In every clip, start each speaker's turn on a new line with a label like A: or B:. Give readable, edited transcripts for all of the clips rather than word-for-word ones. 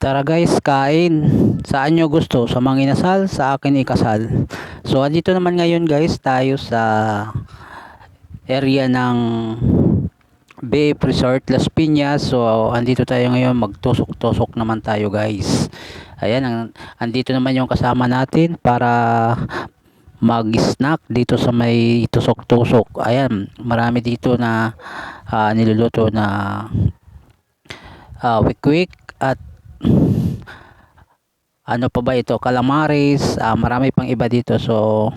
A: Tara guys, kain. Saan nyo gusto? Sa mga inasal, sa akin ikasal. So, andito naman ngayon guys, tayo sa area ng Bay Resort Las Piñas. So, andito tayo ngayon, magtusok-tusok naman tayo guys. Ayan, andito naman yung kasama natin para mag-snack dito sa may tusok-tusok. Ayan, marami dito na niluluto na quick at ano pa ba ito, calamares, marami pang iba dito. So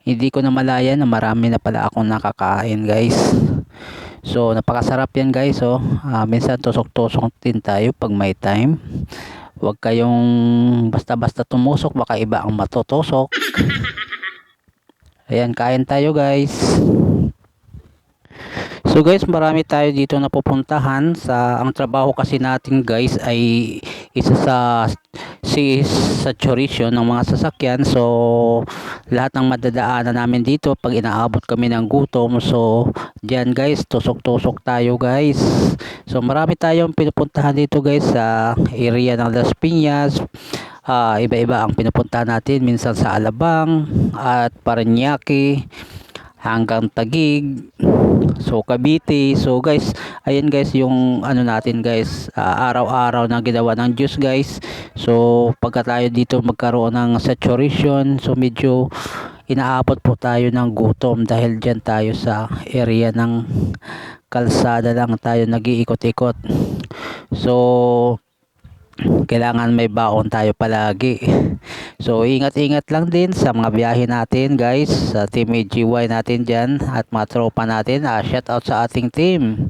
A: hindi ko na malaya na marami na pala akong nakakain guys. So napakasarap yan guys. So minsan tusok-tusok din tayo pag may time. Huwag kayong basta-basta tumusok, baka iba ang matutusok. Ayan, kain tayo guys. So guys, marami tayo dito na pupuntahan. Ang trabaho kasi natin guys ay isa sa saturation ng mga sasakyan. So lahat ng madadaanan namin dito pag inaabot kami ng gutom. So diyan guys, tusok-tusok tayo guys. So marami tayong pinupuntahan dito guys sa area ng Las Piñas. Iba-iba ang pinupuntahan natin, minsan sa Alabang at Parañaque hanggang Taguig, so Cavite. So guys, ayan guys yung ano natin guys, araw-araw na ginawa ng Diyos guys. So pagka tayo dito magkaroon ng saturation, so medyo inaabot po tayo ng gutom dahil dyan tayo sa area ng kalsada lang tayo nag-iikot-ikot. So kailangan may baon tayo palagi. So ingat-ingat lang din sa mga biyahe natin guys, sa team AGY natin dyan at mga tropa natin. Shout out sa ating team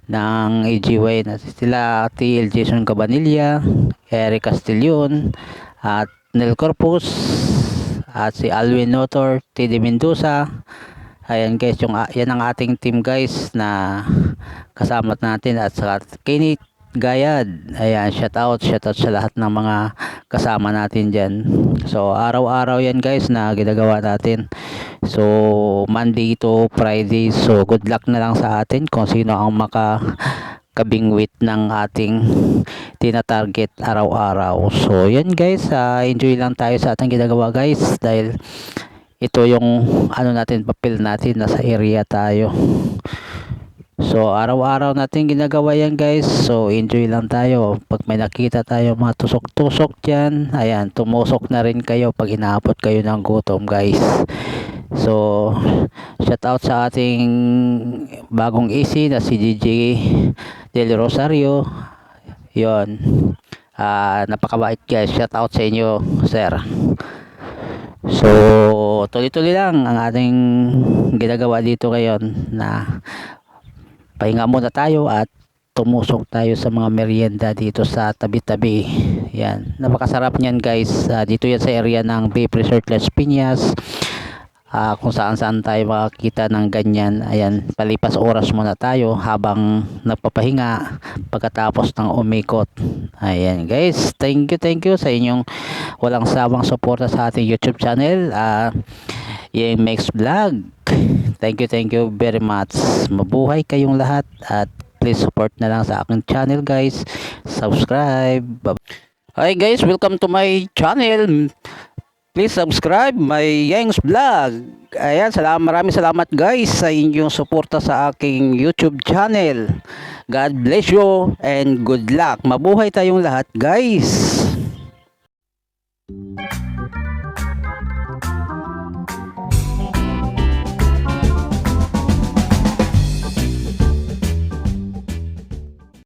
A: ng AGY na sila TL Jason Cabanilla, Eric Castillon at Nel Corpus at si Alwin Notor, TD Mendoza. Ayan guys, yan ang ating team guys na kasama natin, at sa Kenneth Gayad. Ayan, shout out sa lahat ng mga kasama natin dyan. So araw-araw yan guys na ginagawa natin. So Monday to Friday. So good luck na lang sa atin kung sino ang makakabingwit ng ating tinatarget araw-araw. So yan guys, enjoy lang tayo sa ating ginagawa guys, dahil ito yung ano natin, papel natin, nasa area tayo. So araw-araw natin ginagawa yan guys. So enjoy lang tayo. Pag may nakita tayo mga tusok-tusok dyan, ayan, tumusok na rin kayo pag inaabot kayo ng gutom guys. So shout out sa ating bagong AC na si DJ Del Rosario. Yon, napakabait guys. Shout out sa inyo sir. So tuloy-tuloy lang ang ating ginagawa dito ngayon, na pahinga muna tayo at tumusok tayo sa mga merienda dito sa tabi-tabi. Yan, napakasarap niyan guys. Dito yan sa area ng Bay Resort Las Piñas, kung saan-saan tayo makakita ng ganyan. Ayan, palipas oras muna tayo habang nagpapahinga pagkatapos ng umikot. Ayan guys, thank you sa inyong walang sawang suporta sa ating YouTube channel, yung Max Vlog. Thank you very much. Mabuhay kayong lahat, at please support na lang sa aking channel guys. Subscribe. Hi guys, welcome to my channel. Please subscribe my Yangs Vlog. Ayan, maraming salamat guys sa inyong suporta sa aking YouTube channel. God bless you and good luck. Mabuhay tayong lahat guys.